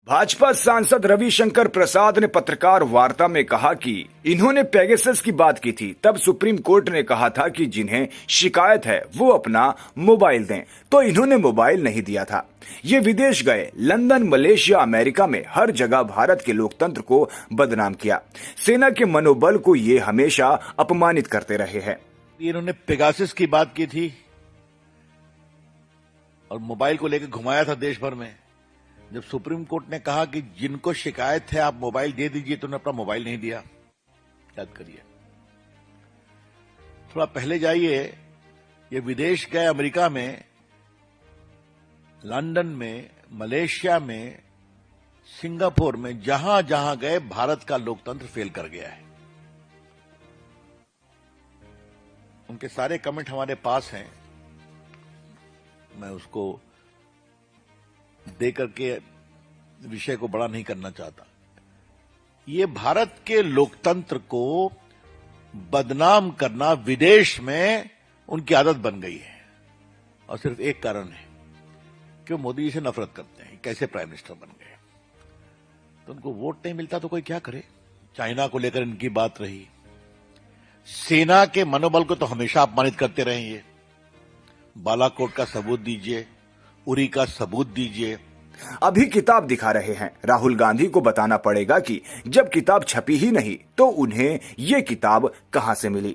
भाजपा सांसद रविशंकर प्रसाद ने पत्रकार वार्ता में कहा कि इन्होंने पेगासस की बात की थी, तब सुप्रीम कोर्ट ने कहा था कि जिन्हें शिकायत है वो अपना मोबाइल दें, तो इन्होंने मोबाइल नहीं दिया था। ये विदेश गए, लंदन, मलेशिया, अमेरिका में हर जगह भारत के लोकतंत्र को बदनाम किया। सेना के मनोबल को ये हमेशा अपमानित करते रहे हैं। इन्होंने पेगासस की बात की थी और मोबाइल को लेकर घुमाया था देश भर में। जब सुप्रीम कोर्ट ने कहा कि जिनको शिकायत है आप मोबाइल दे दीजिए, तो उन्होंने अपना मोबाइल नहीं दिया। याद करिए, थोड़ा पहले जाइए। ये विदेश गए, अमेरिका में, लंदन में, मलेशिया में, सिंगापुर में, जहां जहां गए भारत का लोकतंत्र फेल कर गया है। उनके सारे कमेंट हमारे पास हैं, मैं उसको दे करके विषय को बड़ा नहीं करना चाहता। ये भारत के लोकतंत्र को बदनाम करना विदेश में उनकी आदत बन गई है, और सिर्फ एक कारण है कि वो मोदी जी से नफरत करते हैं। कैसे प्राइम मिनिस्टर बन गए, तो उनको वोट नहीं मिलता तो कोई क्या करे। चाइना को लेकर इनकी बात रही, सेना के मनोबल को तो हमेशा अपमानित करते रहे। ये बालाकोट का सबूत दीजिए, उरी का सबूत दीजिए। अभी किताब दिखा रहे हैं। राहुल गांधी को बताना पड़ेगा कि जब किताब छपी ही नहीं तो उन्हें ये किताब कहां से मिली।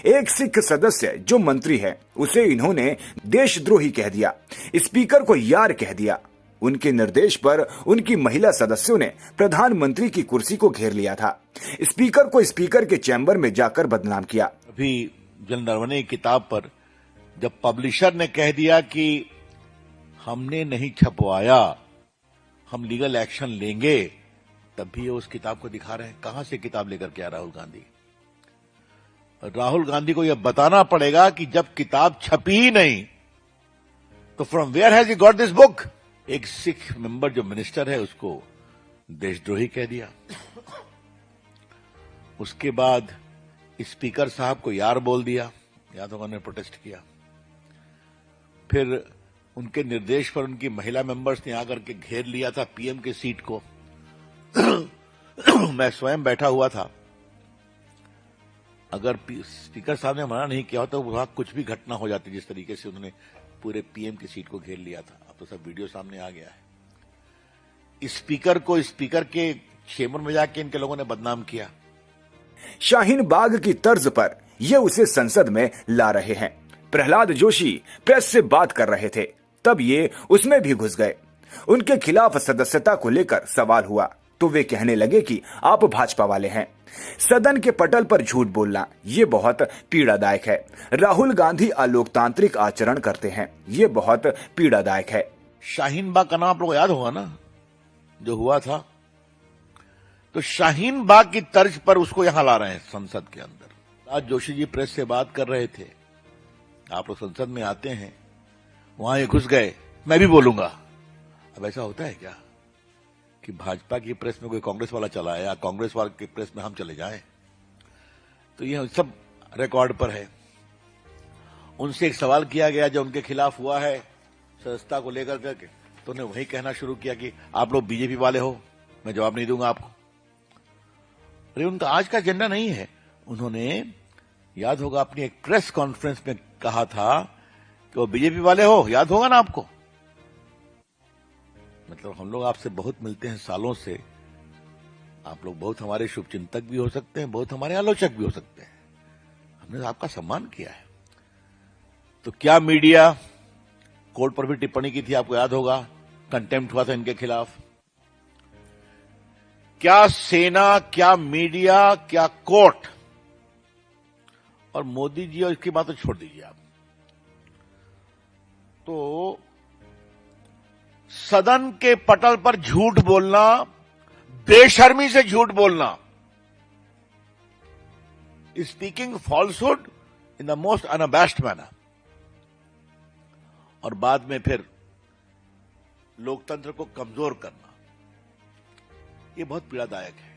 एक सिख सदस्य जो मंत्री है उसे इन्होंने देशद्रोही कह दिया, स्पीकर को यार कह दिया। उनके निर्देश पर उनकी महिला सदस्यों ने प्रधानमंत्री की कुर्सी को घेर लिया था। स्पीकर को स्पीकर के चैम्बर में जाकर बदनाम किया। अभी जल नरवणे की किताब पर जब पब्लिशर ने कह दिया कि हमने नहीं छपवाया, हम लीगल एक्शन लेंगे, तब भी उस किताब को दिखा रहे हैं। कहां से किताब लेकर के आया राहुल गांधी? राहुल गांधी को यह बताना पड़ेगा कि जब किताब छपी ही नहीं तो from where has he got this book? एक सिख मेंबर जो मिनिस्टर है उसको देशद्रोही कह दिया। उसके बाद स्पीकर साहब को यार बोल दिया, या तो उन्होंने प्रोटेस्ट किया। फिर उनके निर्देश पर उनकी महिला मेंबर्स ने आकर के घेर लिया था पीएम की सीट को। मैं स्वयं बैठा हुआ था। अगर स्पीकर साहब ने मना नहीं किया हो तो वहां कुछ भी घटना हो जाती, जिस तरीके से उन्होंने पूरे पीएम की सीट को घेर लिया था। अब तो सब वीडियो सामने आ गया है। स्पीकर को स्पीकर के चेम्बर में जाके इनके लोगों ने बदनाम किया। शाहीन बाग की तर्ज पर ये उसे संसद में ला रहे हैं। प्रहलाद जोशी प्रेस से बात कर रहे थे, तब ये उसमें भी घुस गए। उनके खिलाफ सदस्यता को लेकर सवाल हुआ तो वे कहने लगे कि आप भाजपा वाले हैं। सदन के पटल पर झूठ बोलना ये बहुत पीड़ादायक है। राहुल गांधी अलोकतांत्रिक आचरण करते हैं, ये बहुत पीड़ादायक है। शाहीन बाग का नाम आप लोग याद होगा ना, जो हुआ था। तो शाहीन बाग की तर्ज पर उसको यहां ला रहे हैं संसद के अंदर। आज जोशी जी प्रेस से बात कर रहे थे, आप लोग संसद में आते हैं, वहां ये घुस गए, मैं भी बोलूंगा। अब ऐसा होता है क्या कि भाजपा की प्रेस में कोई कांग्रेस वाला चला है या कांग्रेस वाले की प्रेस में हम चले जाएं? तो ये सब रिकॉर्ड पर है। उनसे एक सवाल किया गया जो उनके खिलाफ हुआ है सदस्यता को लेकर करके, तो उन्हें वही कहना शुरू किया कि आप लोग बीजेपी वाले हो, मैं जवाब नहीं दूंगा आपको। अरे उनका आज का एजेंडा नहीं है। उन्होंने, याद होगा, अपनी एक प्रेस कॉन्फ्रेंस में कहा था कि वो बीजेपी वाले हो, याद होगा ना आपको। मतलब हम लोग आपसे बहुत मिलते हैं सालों से, आप लोग बहुत हमारे शुभचिंतक भी हो सकते हैं, बहुत हमारे आलोचक भी हो सकते हैं, हमने आपका सम्मान किया है। तो क्या मीडिया कोर्ट पर भी टिप्पणी की थी, आपको याद होगा, कंटेम्प्ट हुआ था इनके खिलाफ। क्या सेना, क्या मीडिया, क्या कोर्ट, और मोदी जी, और इसकी बात तो छोड़ दीजिए आप। तो सदन के पटल पर झूठ बोलना, बेशर्मी से झूठ बोलना, speaking falsehood in the most unabashed manner, और बाद में फिर लोकतंत्र को कमजोर करना, यह बहुत पीड़ादायक है।